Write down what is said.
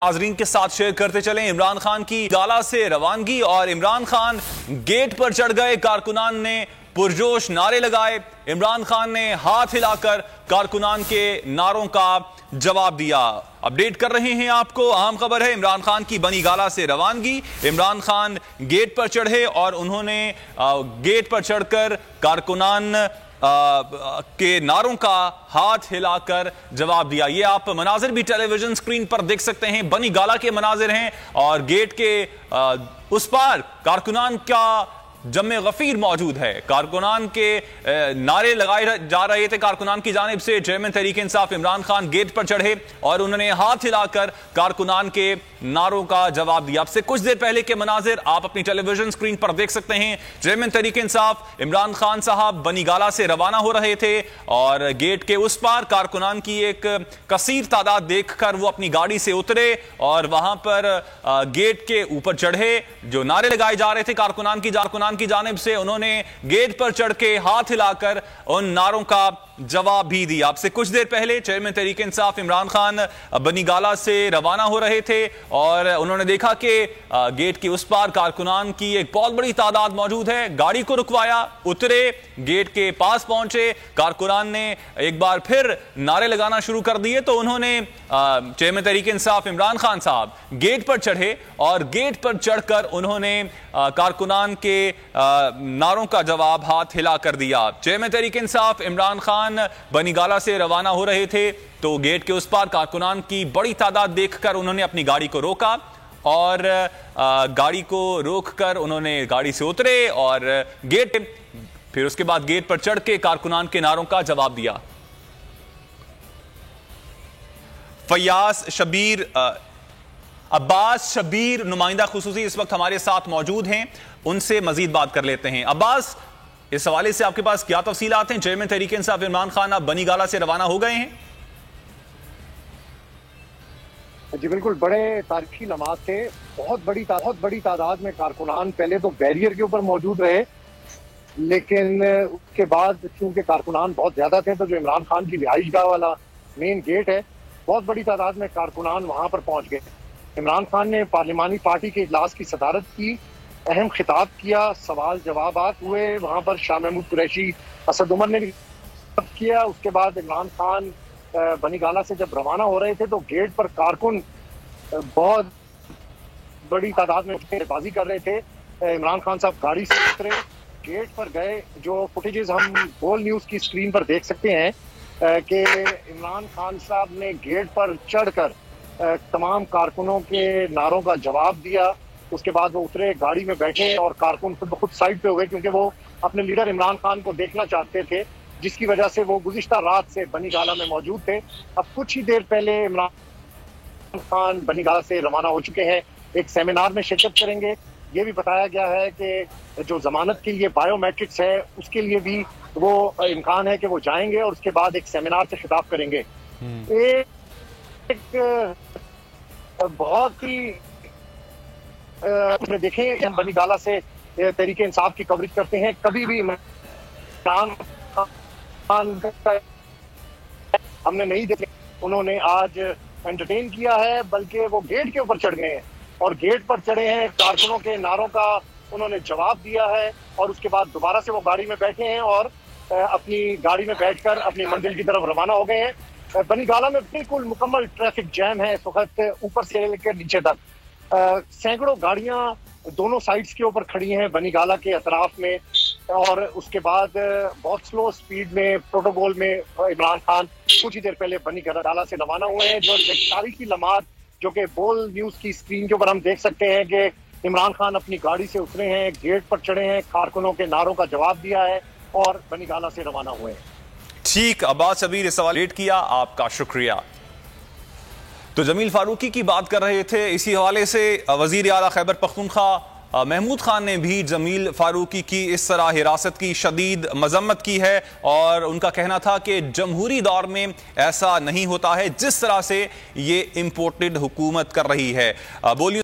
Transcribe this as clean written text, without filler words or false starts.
नाज़रीन के साथ शेयर करते चलें इमरान खान की गाला से रवानगी। और इमरान खान गेट पर चढ़ गए, कारकुनान ने पुरजोश नारे लगाए। इमरान खान ने हाथ हिलाकर कारकुनान के नारों का जवाब दिया। अपडेट कर रहे हैं आपको, अहम खबर है इमरान खान की बनी गाला से रवानगी। इमरान खान गेट पर चढ़े और उन्होंने गेट पर चढ़कर कारकुनान के नारों का हाथ हिलाकर जवाब दिया। ये आप मनाजिर भी टेलीविजन स्क्रीन पर देख सकते हैं, बनी गाला के मनाजिर हैं और गेट के उस पार कारकुनान का जम्मे गफीर मौजूद है। कारकुनान के नारे लगाए जा रहे थे कारकुनान की जानिब से। चेयरमैन तहरीक इंसाफ इमरान खान गेट पर चढ़े और उन्होंने हाथ हिलाकर कारकुनान के नारों का जवाब दिया। आपसे कुछ देर पहले के मनाजिर आप अपनी टेलीविजन स्क्रीन पर देख सकते हैं। चेयरमैन तहरीक इंसाफ इमरान खान साहब बनी गाला से रवाना हो रहे थे और गेट के उस पार कारकुनान की एक कसीर तादाद देखकर वो अपनी गाड़ी से उतरे और वहां पर गेट के ऊपर चढ़े। जो नारे लगाए जा रहे थे कारकुनान की जानिब से, उन्होंने गेट पर चढ़ के हाथ हिलाकर उन नारों का जवाब भी दिया। आपसे कुछ देर पहले चेयरमैन तहरीक इंसाफ इमरान खान बनी गाला से रवाना हो रहे थे और उन्होंने देखा कि गेट के उस पार कारकुनान की एक बहुत बड़ी तादाद मौजूद है। गाड़ी को रुकवाया, उतरे, गेट के पास पहुंचे। कारकुनान ने एक बार फिर नारे लगाना शुरू कर दिए तो उन्होंने चेयरमैन तहरीक इंसाफ इमरान खान साहब गेट पर चढ़े और गेट पर चढ़कर उन्होंने कारकुनान के नारों का जवाब हाथ हिला कर दिया। चेयरमैन तहरीक इंसाफ इमरान खान बनी गाला से रवाना हो रहे थे तो गेट के उस पार कारकुनान की बड़ी तादाद देखकर उन्होंने अपनी गाड़ी को रोका और गाड़ी को रोककर उन्होंने गाड़ी से उतरे और फिर उसके बाद गेट पर चढ़ के कारकुनान के नारों का जवाब दिया। फयाज शबीर, अब्बास शबीर नुमाइंदा खुसूसी इस वक्त हमारे साथ मौजूद हैं, उनसे मजीद बात कर लेते हैं। अब्बास, इस हवाले से आपके पास क्या तफसीलात हैं? चेयरमैन तहरीक इंसाफ इमरान खान अब बनी गाला से रवाना हो गए हैं। जी बिल्कुल, बड़े तारीखी लम्हात थे। बहुत बड़ी तादाद में कारकुनान पहले तो बैरियर के ऊपर मौजूद रहे, लेकिन उसके बाद चूंकि कारकुनान बहुत ज्यादा थे तो जो इमरान खान की रिहाइशगाह वाला मेन गेट है, बहुत बड़ी तादाद में कारकुनान वहां पर पहुंच गए। इमरान खान ने पार्लिमानी पार्टी के इजलास की सदारत की, अहम खिताब किया, सवाल जवाबात हुए। वहां पर शाह महमूद कुरैशी, असद उमर ने किया। उसके बाद इमरान खान बनी गाला से जब रवाना हो रहे थे तो गेट पर कारकुन बहुत बड़ी तादाद में बाजी कर रहे थे। इमरान खान साहब गाड़ी से उतरे, गेट पर गए। जो फुटेजेस हम बोल न्यूज की स्क्रीन पर देख सकते हैं कि इमरान खान साहब ने गेट पर चढ़कर तमाम कारकुनों के नारों का जवाब दिया। उसके बाद वो उतरे, गाड़ी में बैठे और कारकुन खुद साइड पे हो गए क्योंकि वो अपने लीडर इमरान खान को देखना चाहते थे, जिसकी वजह से वो गुज़िश्ता रात से बनी गाला में मौजूद थे। अब कुछ ही देर पहले इमरान खान बनी गाला से रवाना हो चुके हैं, एक सेमिनार में शिरकत करेंगे। ये भी बताया गया है कि जो जमानत के लिए बायोमेट्रिक्स है उसके लिए भी वो इम्कान है कि वो जाएंगे और उसके बाद एक सेमिनार से खिताब करेंगे। एक बहुत ही देखें, हम बनी गाला से तरीके इंसाफ की कवरेज करते हैं, कभी भी इमरान खान हमने नहीं देखे। उन्होंने आज एंटरटेन किया है, बल्कि वो गेट के ऊपर चढ़ गए हैं और गेट पर चढ़े हैं, कारकुनों के नारों का उन्होंने जवाब दिया है और उसके बाद दोबारा से वो गाड़ी में बैठे हैं और अपनी गाड़ी में बैठकर अपनी मंजिल की तरफ रवाना हो गए हैं। बनी गाला में बिल्कुल मुकम्मल ट्रैफिक जैम है इस वक्त, ऊपर से लेकर नीचे तक। सैकड़ों गाड़ियां दोनों साइड्स के ऊपर खड़ी हैं बनी गाला के अतराफ में और उसके बाद बहुत स्लो स्पीड में प्रोटोकॉल में इमरान खान कुछ ही देर पहले बनी गाला से रवाना हुए हैं। जो तारीखी लम्हात जो कि बोल न्यूज की स्क्रीन के ऊपर हम देख सकते हैं कि इमरान खान अपनी गाड़ी से उतरे हैं, गेट पर चढ़े हैं, कारकुनों के नारों का जवाब दिया है और बनी गाला से रवाना हुए हैं। ठीक, अब्बास शबीर, इस सवाल किया, आपका शुक्रिया। तो जमील फारूकी की बात कर रहे थे। इसी हवाले से वजीर आला खैबर पख्तूनख्वा महमूद खान ने भी जमील फारूकी की इस तरह हिरासत की शदीद मजम्मत की है और उनका कहना था कि जमहूरी दौर में ऐसा नहीं होता है जिस तरह से ये इम्पोर्टेड हुकूमत कर रही है। बोलिए।